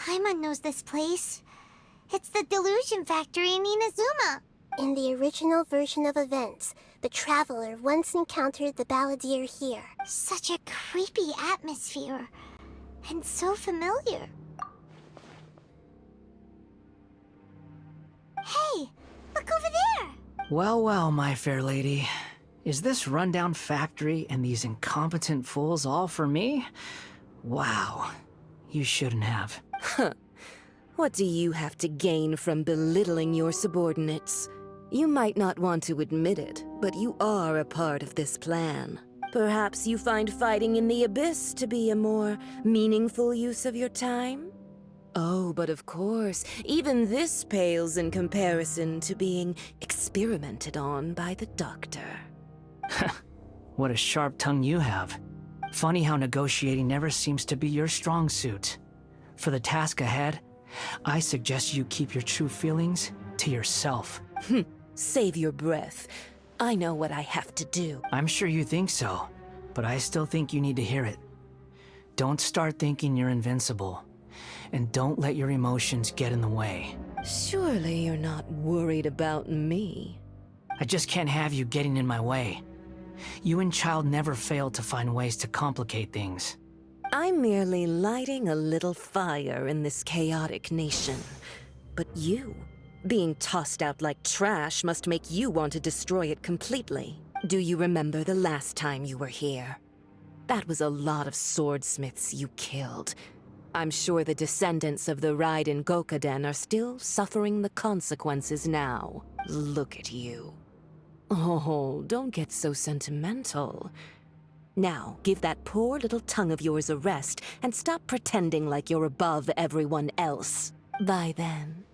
Paimon knows this place. It's the Delusion Factory in Inazuma. In the original version of events, the Traveler once encountered the Balladeer here. Such a creepy atmosphere. And so familiar. Hey, look over there! Well, well, my fair lady. Is this rundown factory and these incompetent fools all for me? Wow. You shouldn't have. Huh. What do you have to gain from belittling your subordinates? You might not want to admit it, but you are a part of this plan. Perhaps you find fighting in the Abyss to be a more meaningful use of your time? Oh, but of course, even this pales in comparison to being experimented on by the Doctor. What a sharp tongue you have. Funny how negotiating never seems to be your strong suit. For the task ahead, I suggest you keep your true feelings to yourself. Save your breath. I know what I have to do. I'm sure you think so, but I still think you need to hear it. Don't start thinking you're invincible, and don't let your emotions get in the way. Surely you're not worried about me. I just can't have you getting in my way. You and Child never fail to find ways to complicate things. I'm merely lighting a little fire in this chaotic nation. But you, being tossed out like trash, must make you want to destroy it completely. Do you remember the last time you were here? That was a lot of swordsmiths you killed. I'm sure the descendants of the Raiden Gokaden are still suffering the consequences now. Look at you. Oh, don't get so sentimental. Now, give that poor little tongue of yours a rest and stop pretending like you're above everyone else. Bye then.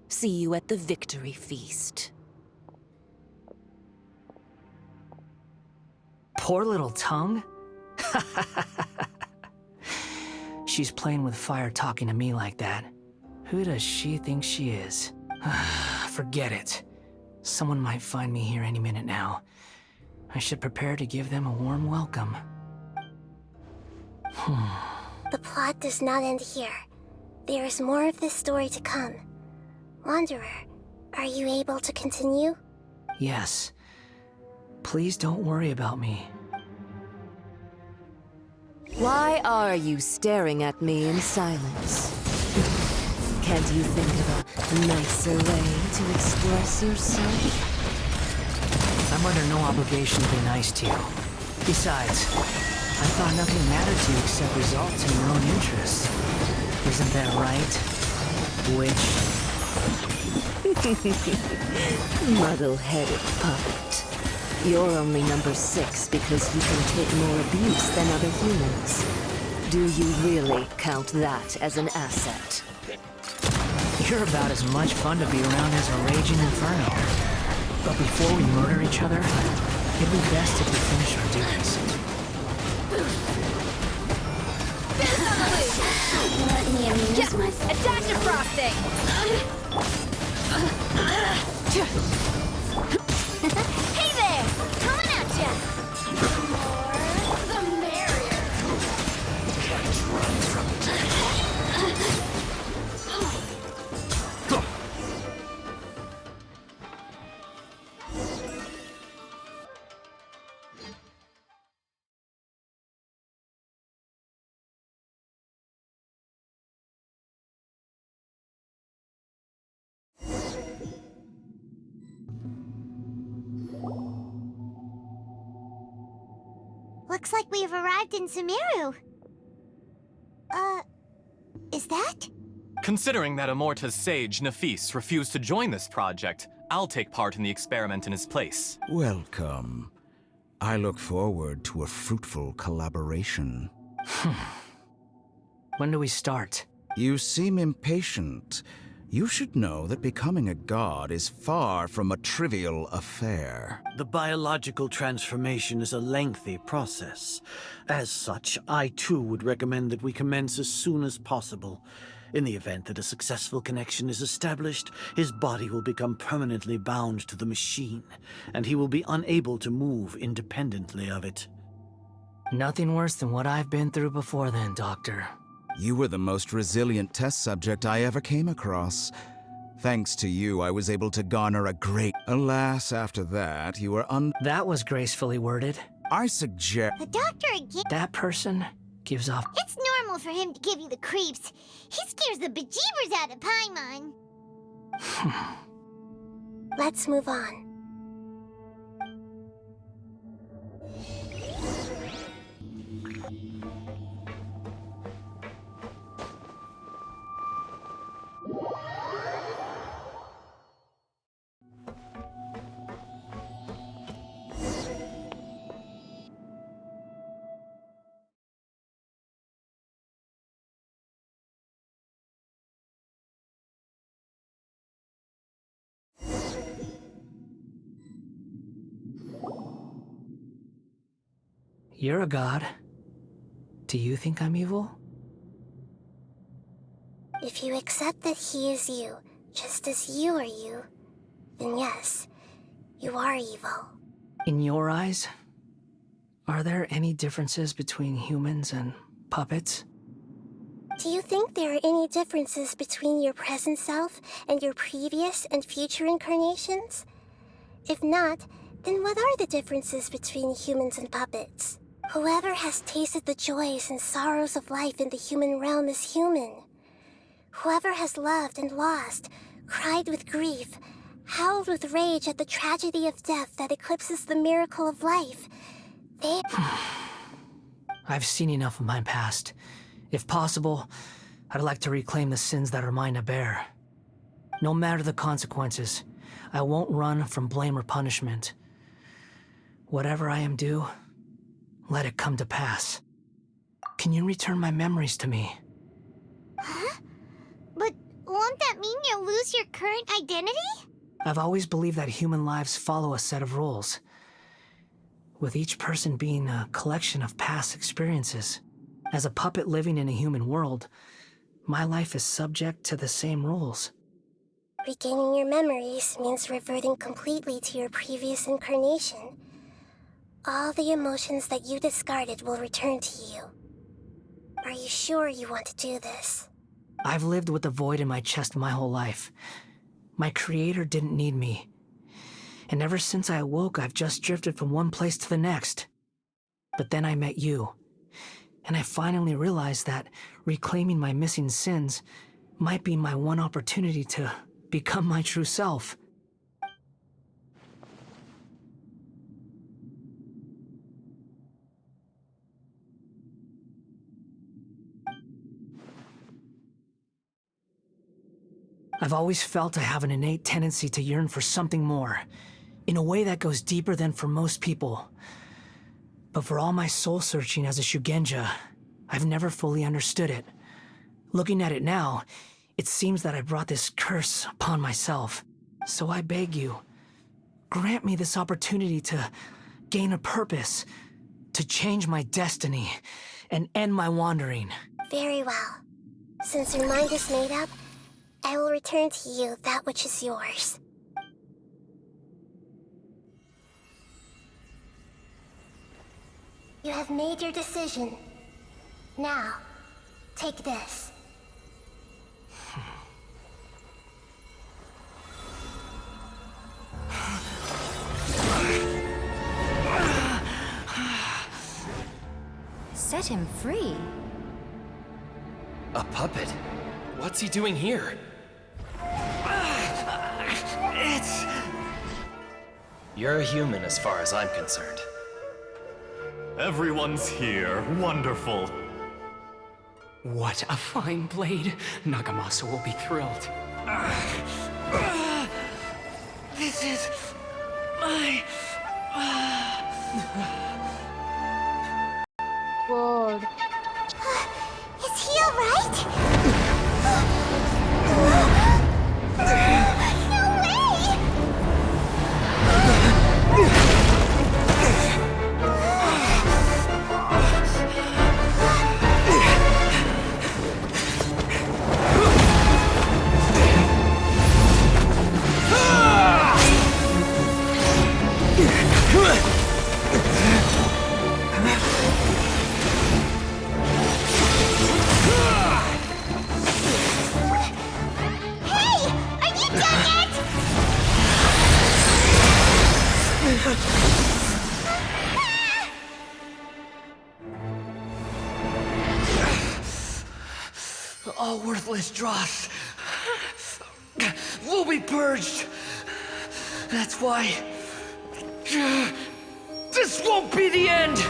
See you at the victory feast. Poor little tongue? She's playing with fire talking to me like that. Who does she think she is? Forget it. Someone might find me here any minute now. I should prepare to give them a warm welcome. The plot does not end here. There is more of this story to come. Wanderer, are you able to continue? Yes. Please don't worry about me. Why are you staring at me in silence? Can't you think of a nicer way to express yourself? I'm under no obligation to be nice to you. Besides, I thought nothing mattered to you except results in your own interests. Isn't that right, witch? Muddle-headed puppet. You're only number 6 because you can take more abuse than other humans. Do you really count that as an asset? You're about as much fun to be around as a raging inferno. But before we murder each other, it'd be best if we finish our duties. Let me amuse myself. Attack the frosting! Hey there! Coming at ya! More the merrier! Looks like we've arrived in Sumeru. Is that? Considering that Amorta's sage, Nafis, refused to join this project, I'll take part in the experiment in his place. Welcome. I look forward to a fruitful collaboration. When do we start? You seem impatient. You should know that becoming a god is far from a trivial affair. The biological transformation is a lengthy process. As such, I too would recommend that we commence as soon as possible. In the event that a successful connection is established, his body will become permanently bound to the machine, and he will be unable to move independently of it. Nothing worse than what I've been through before then, Doctor. You were the most resilient test subject I ever came across. Thanks to you, I was able to garner a great... Alas, after that, you were That was gracefully worded. I suggest... The doctor again. That person gives off... It's normal for him to give you the creeps. He scares the bejeebers out of Paimon. Let's move on. You're a god. Do you think I'm evil? If you accept that he is you, just as you are you, then yes, you are evil. In your eyes, are there any differences between humans and puppets? Do you think there are any differences between your present self and your previous and future incarnations? If not, then what are the differences between humans and puppets? Whoever has tasted the joys and sorrows of life in the human realm is human. Whoever has loved and lost, cried with grief, howled with rage at the tragedy of death that eclipses the miracle of life, they... I've seen enough of my past. If possible, I'd like to reclaim the sins that are mine to bear. No matter the consequences, I won't run from blame or punishment. Whatever I am due, let it come to pass. Can you return my memories to me? Huh? But won't that mean you'll lose your current identity? I've always believed that human lives follow a set of rules, with each person being a collection of past experiences. As a puppet living in a human world, my life is subject to the same rules. Regaining your memories means reverting completely to your previous incarnation. All the emotions that you discarded will return to you. Are you sure you want to do this? I've lived with a void in my chest my whole life. My creator didn't need me. And ever since I awoke, I've just drifted from one place to the next. But then I met you. And I finally realized that reclaiming my missing sins might be my one opportunity to become my true self. I've always felt I have an innate tendency to yearn for something more, in a way that goes deeper than for most people. But for all my soul-searching as a Shugenja, I've never fully understood it. Looking at it now, it seems that I brought this curse upon myself. So I beg you, grant me this opportunity to gain a purpose, to change my destiny, and end my wandering. Very well. Since your mind is made up, I will return to you that which is yours. You have made your decision. Now, take this. Set him free. A puppet? What's he doing here? You're a human as far as I'm concerned. Everyone's here. Wonderful. What a fine blade. Nagamasa will be thrilled. This is my... Lord. Is he alright? No way! All worthless dross will be purged. That's why this won't be the end.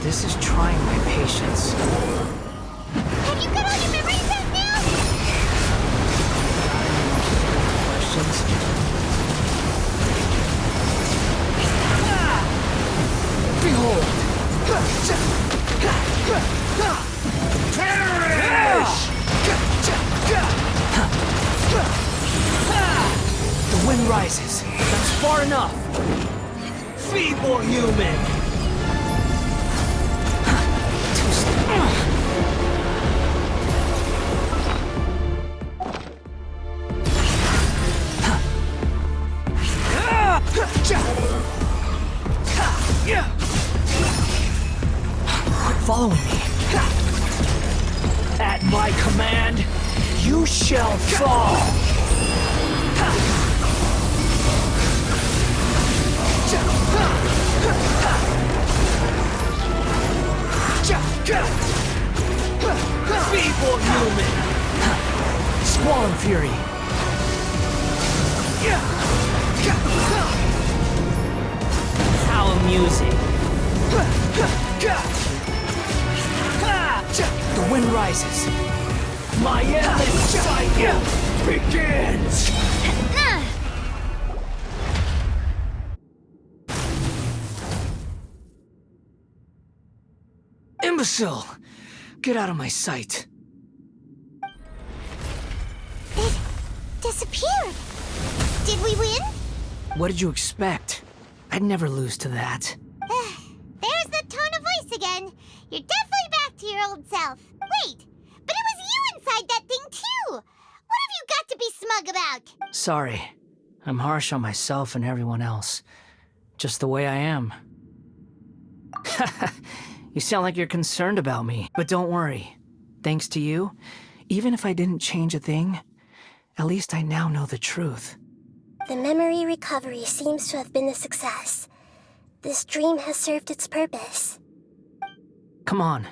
This is trying my patience. Have you got all your memories back now? Questions? Behold! Perish! The wind rises. That's far enough. Feeble human! Quit following me. At my command, you shall fall. Feeble human! Squall and fury! How amusing! The wind rises! My endless cycle begins! Imbecile! Get out of my sight! It disappeared. Did we win? What did you expect? I'd never lose to that. There's the tone of voice again. You're definitely back to your old self. Wait, but it was you inside that thing too. What have you got to be smug about? Sorry. I'm harsh on myself and everyone else. Just the way I am. You sound like you're concerned about me, but don't worry. Thanks to you, even if I didn't change a thing, at least I now know the truth. The memory recovery seems to have been a success. This dream has served its purpose. Come on.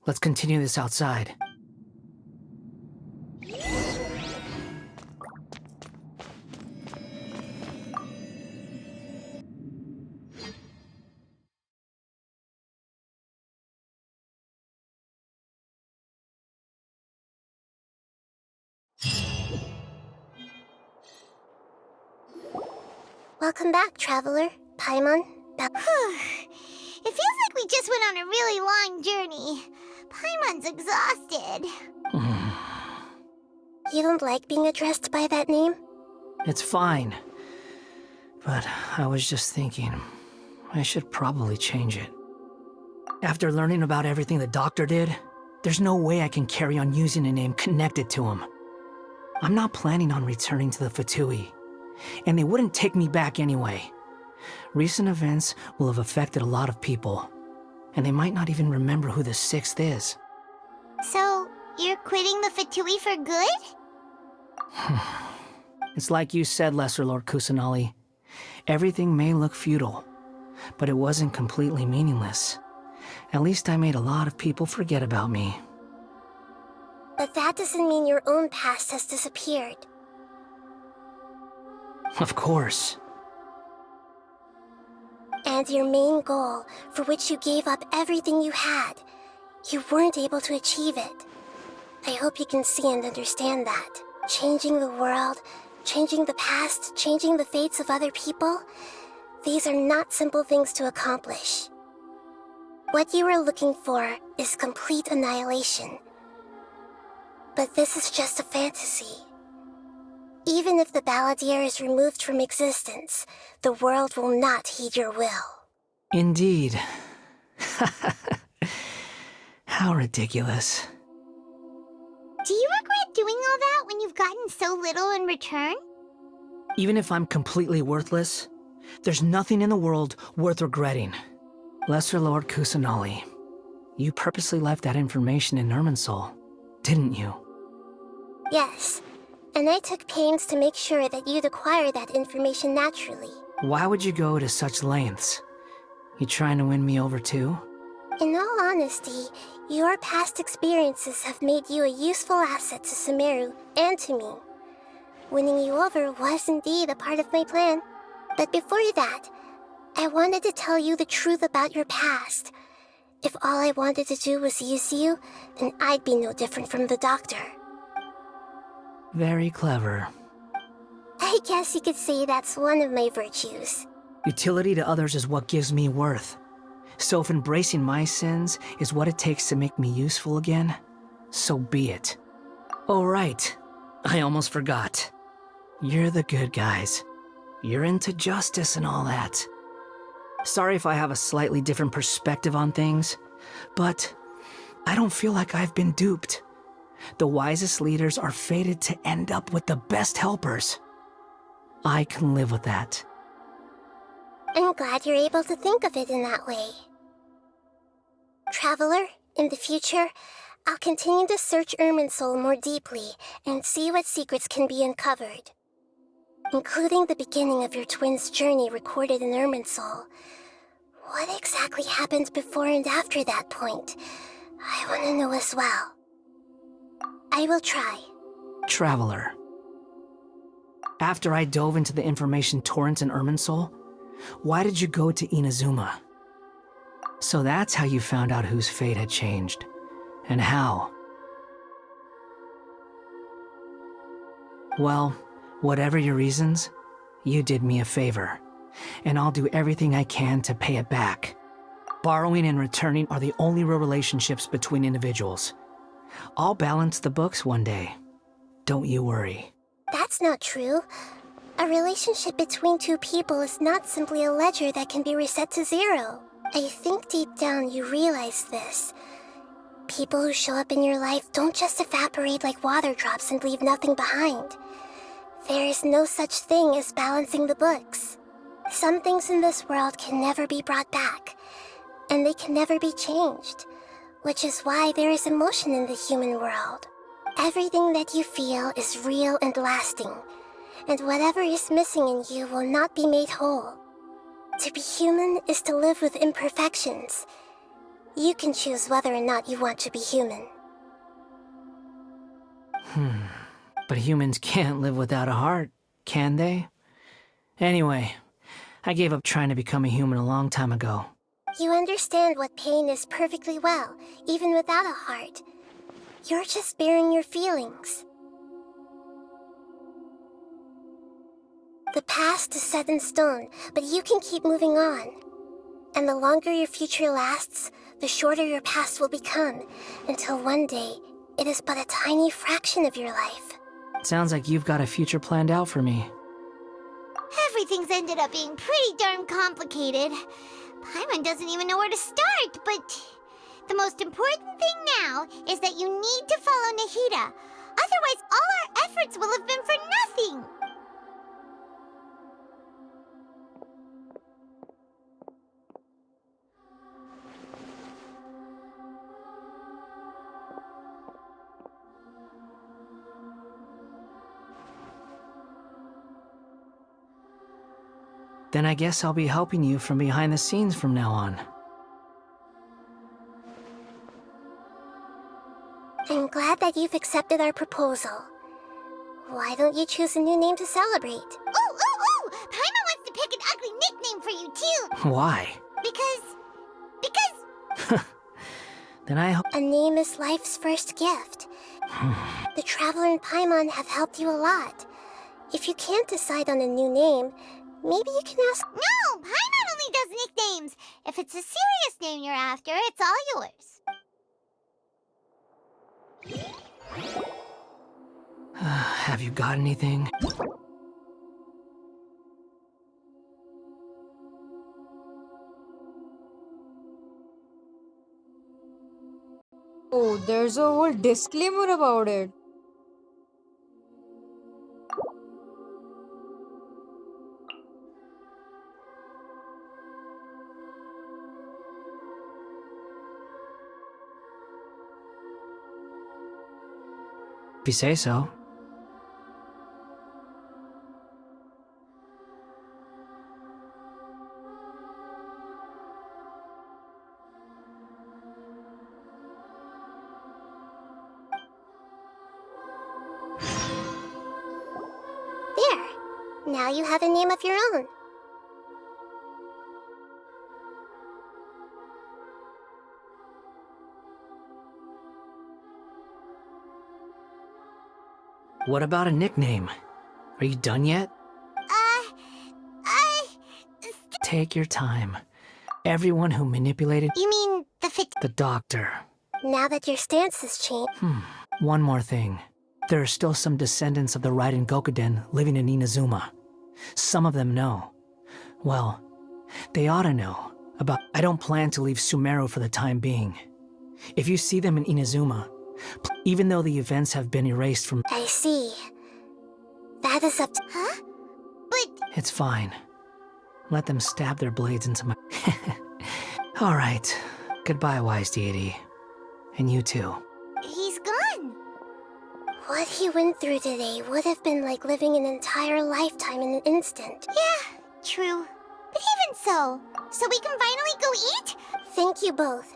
Let's continue this outside. Welcome back, traveler. Paimon, It feels like we just went on a really long journey. Paimon's exhausted. You don't like being addressed by that name? It's fine. But I was just thinking, I should probably change it. After learning about everything the doctor did, there's no way I can carry on using a name connected to him. I'm not planning on returning to the Fatui, and they wouldn't take me back anyway. Recent events will have affected a lot of people, and they might not even remember who the sixth is. So, you're quitting the Fatui for good? It's like you said, Lesser Lord Kusanali. Everything may look futile, but it wasn't completely meaningless. At least I made a lot of people forget about me. But that doesn't mean your own past has disappeared. Of course. And your main goal, for which you gave up everything you had, you weren't able to achieve it. I hope you can see and understand that. Changing the world, changing the past, changing the fates of other people, these are not simple things to accomplish. What you are looking for is complete annihilation. But this is just a fantasy. Even if the Balladeer is removed from existence, the world will not heed your will. Indeed. How ridiculous. Do you regret doing all that when you've gotten so little in return? Even if I'm completely worthless, there's nothing in the world worth regretting. Lesser Lord Kusanali, you purposely left that information in Irminsul, didn't you? Yes, and I took pains to make sure that you'd acquire that information naturally. Why would you go to such lengths? You trying to win me over too? In all honesty, your past experiences have made you a useful asset to Sumeru and to me. Winning you over was indeed a part of my plan. But before that, I wanted to tell you the truth about your past. If all I wanted to do was use you, then I'd be no different from the doctor. Very clever. I guess you could say that's one of my virtues. Utility to others is what gives me worth. So if embracing my sins is what it takes to make me useful again, so be it. Oh right, I almost forgot. You're the good guys. You're into justice and all that. Sorry if I have a slightly different perspective on things, but I don't feel like I've been duped. The wisest leaders are fated to end up with the best helpers. I can live with that. I'm glad you're able to think of it in that way. Traveler, in the future, I'll continue to search Irminsul more deeply and see what secrets can be uncovered. Including the beginning of your twins' journey recorded in Irminsul. What exactly happened before and after that point? I want to know as well. I will try. Traveler. After I dove into the information torrents in Irminsul, why did you go to Inazuma? So that's how you found out whose fate had changed. And how. Well, whatever your reasons, you did me a favor. And I'll do everything I can to pay it back. Borrowing and returning are the only real relationships between individuals. I'll balance the books one day. Don't you worry. That's not true. A relationship between two people is not simply a ledger that can be reset to zero. I think deep down you realize this. People who show up in your life don't just evaporate like water drops and leave nothing behind. There is no such thing as balancing the books. Some things in this world can never be brought back, and they can never be changed, which is why there is emotion in the human world. Everything that you feel is real and lasting, and whatever is missing in you will not be made whole. To be human is to live with imperfections. You can choose whether or not you want to be human. But humans can't live without a heart, can they? Anyway, I gave up trying to become a human a long time ago. You understand what pain is perfectly well, even without a heart. You're just bearing your feelings. The past is set in stone, but you can keep moving on. And the longer your future lasts, the shorter your past will become, until one day, it is but a tiny fraction of your life. Sounds like you've got a future planned out for me. Everything's ended up being pretty darn complicated. Paimon doesn't even know where to start, but the most important thing now is that you need to follow Nahida. Otherwise, all our efforts will have been for nothing. Then I guess I'll be helping you from behind the scenes from now on. I'm glad that you've accepted our proposal. Why don't you choose a new name to celebrate? Ooh! Paimon wants to pick an ugly nickname for you, too. Why? Because... Then I hope... A name is life's first gift. The Traveler and Paimon have helped you a lot. If you can't decide on a new name, maybe you can ask... No! Paimon only does nicknames! If it's a serious name you're after, it's all yours. Have you got anything? Oh, there's a whole disclaimer about it. If you say so. There. Now you have a name of your own. What about a nickname? Are you done yet? Take your time. Everyone who manipulated You mean the doctor. Now that your stance has changed. One more thing. There are still some descendants of the Raiden Gokuden living in Inazuma. Some of them know. Well, they ought to know about... I don't plan to leave Sumeru for the time being. If you see them in Inazuma, even though the events have been erased from... I see. That is up to... Huh? But It's fine. Let them stab their blades into my... Alright. Goodbye, wise deity. And you too. he's gone. What he went through today would have been like living an entire lifetime in an instant. Yeah, true. But even so we can finally go eat? Thank you both.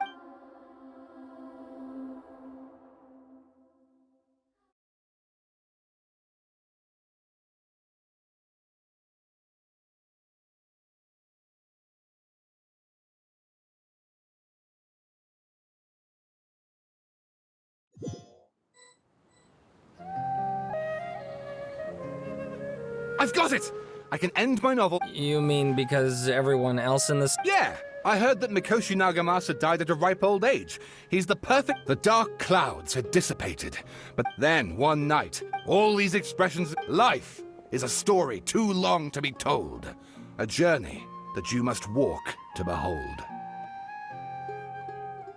I've got it! I can end my novel. You mean because everyone else in this... Yeah! I heard that Mikoshi Nagamasa died at a ripe old age. He's the perfect... The dark clouds had dissipated. But then, one night, all these expressions... Life is a story too long to be told. A journey that you must walk to behold.